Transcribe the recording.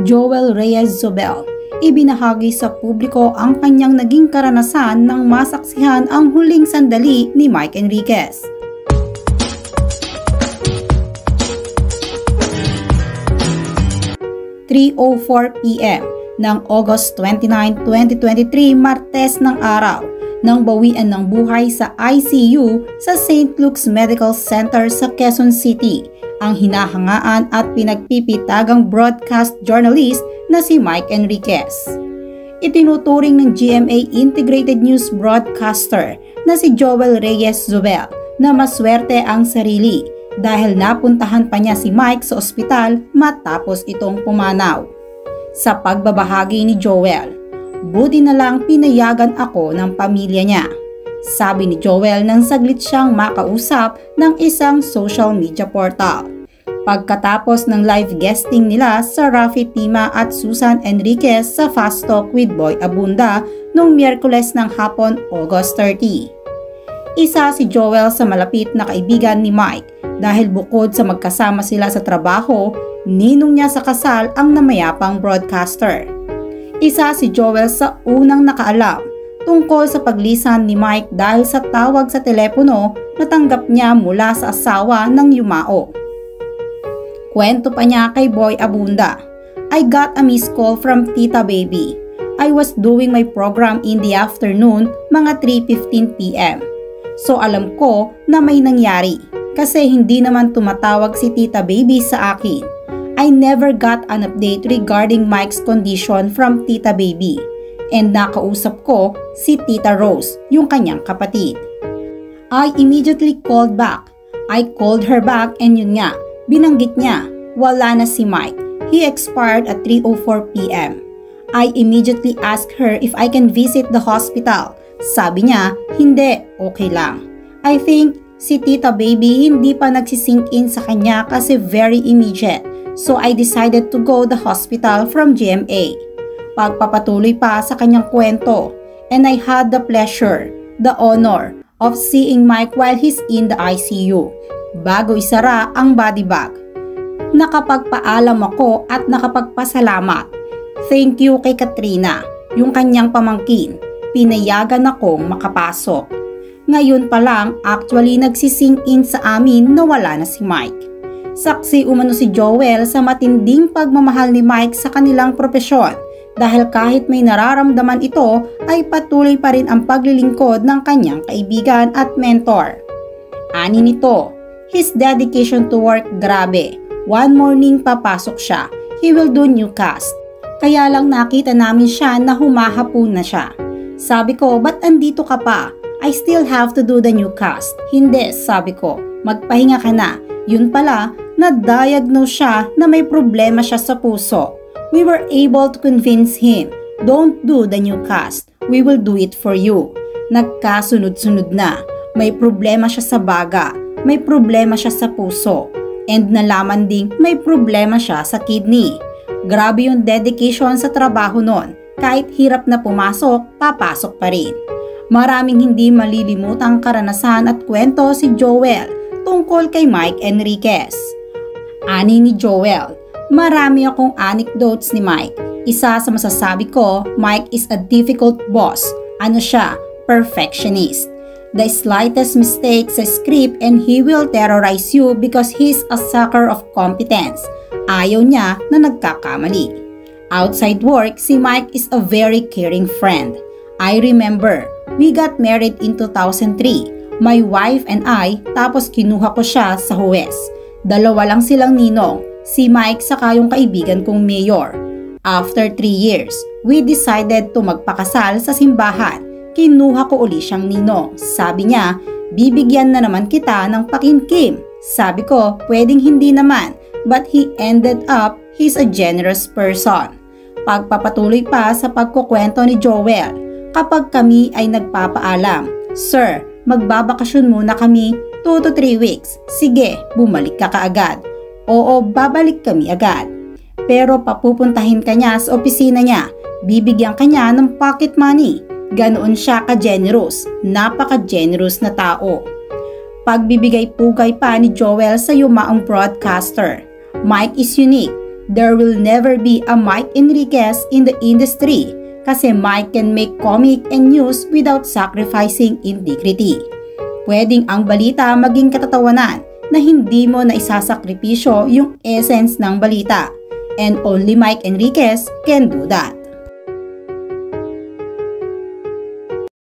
Joel Reyes Zobel, ibinahagi sa publiko ang kanyang naging karanasan nang masaksihan ang huling sandali ni Mike Enriquez. (3:04 PM) ng August 29, 2023, Martes ng araw, nang bawian ng buhay sa ICU sa St. Luke's Medical Center sa Quezon City ang hinahangaan at pinagpipitagang broadcast journalist na si Mike Enriquez. Itinuturing ng GMA Integrated News broadcaster na si Joel Reyes Zobel na maswerte ang sarili dahil napuntahan pa niya si Mike sa ospital matapos itong pumanaw. Sa pagbabahagi ni Joel, "Buti na lang pinayagan ako ng pamilya niya," sabi ni Joel nang saglit siyang makausap ng isang social media portal. Pagkatapos ng live guesting nila sa Rafi Tima at Susan Enriquez sa Fast Talk with Boy Abunda noong Miyerkules ng hapon, August 30. Isa si Joel sa malapit na kaibigan ni Mike dahil bukod sa magkasama sila sa trabaho, ninong niya sa kasal ang namayapang broadcaster. Isa si Joel sa unang nakaalam tungkol sa paglisan ni Mike dahil sa tawag sa telepono na tanggap niya mula sa asawa ng yumao. Kwento pa niya kay Boy Abunda, "I got a missed call from Tita Baby. I was doing my program in the afternoon, mga 3:15 PM. So alam ko na may nangyari kasi hindi naman tumatawag si Tita Baby sa akin. I never got an update regarding Mike's condition from Tita Baby. And nakausap ko si Tita Rose, yung kanyang kapatid. I immediately called back. I called her back and yun nga, binanggit niya, wala na si Mike. He expired at 3:04 PM. I immediately asked her if I can visit the hospital. Sabi niya, hindi, okay lang. I think si Tita Baby hindi pa nagsisink in sa kanya kasi very immediate. So I decided to go the hospital from GMA. Pagpapatuloy pa sa kanyang kwento, and I had the pleasure, the honor of seeing Mike while he's in the ICU bago isara ang body bag. Nakapagpaalam ako at nakapagpasalamat. Thank you kay Katrina, yung kanyang pamangkin. Pinayagan akong makapasok. Ngayon pa lang actually nagsisink in sa amin na wala na si Mike." Saksi umano si Joel sa matinding pagmamahal ni Mike sa kanilang propesyon dahil kahit may nararamdaman ito ay patuloy pa rin ang paglilingkod ng kanyang kaibigan at mentor. Ani nito, his dedication to work grabe. One morning papasok siya, he will do new cast. Kaya lang nakita namin siya na humahapon na siya. Sabi ko, ba't andito ka pa? I still have to do the new cast. Hindi, sabi ko, magpahinga ka na. Yun pala, na-diagnose siya na may problema siya sa puso. We were able to convince him, don't do the new cast. We will do it for you. Nagkasunod-sunod na. May problema siya sa baga. May problema siya sa puso. And nalaman ding may problema siya sa kidney. Grabe yung dedication sa trabaho nun. Kahit hirap na pumasok, papasok pa rin. Maraming hindi malilimutang karanasan at kwento si Joel tungkol kay Mike Enriquez. Ani ni Joel, "Marami akong anecdotes ni Mike. Isa sa masasabi ko, Mike is a difficult boss. Ano siya? Perfectionist. The slightest mistake sa script and he will terrorize you because he's a sucker of competence. Ayaw niya na nagkakamali. Outside work, si Mike is a very caring friend. I remember, we got married in 2003. My wife and I, tapos kinuha ko siya sa huwes. Dalawa lang silang ninong, si Mike saka yung kaibigan kong mayor. After 3 years, we decided to magpakasal sa simbahan. Kinuha ko uli siyang ninong. Sabi niya, bibigyan na naman kita ng pakimkim. Sabi ko, pwedeng hindi naman, but he ended up, he's a generous person." Pagpapatuloy pa sa pagkukwento ni Joel, kapag kami ay nagpapaalam, "Sir, magbabakasyon muna kami 2 to 3 weeks. Sige, bumalik ka kaagad." "Oo, babalik kami agad." Pero papupuntahin ka niya sa opisina niya, bibigyan ka niya ng pocket money. Ganoon siya ka-generous, napaka-generous na tao. Pagbibigay pugay pa ni Joel sa yumaong broadcaster, "Mike is unique. there will never be a Mike Enriquez in the industry kasi Mike can make comic and news without sacrificing integrity. Pwedeng ang balita maging katatawanan na hindi mo na isasakripisyo yung essence ng balita. And only Mike Enriquez can do that.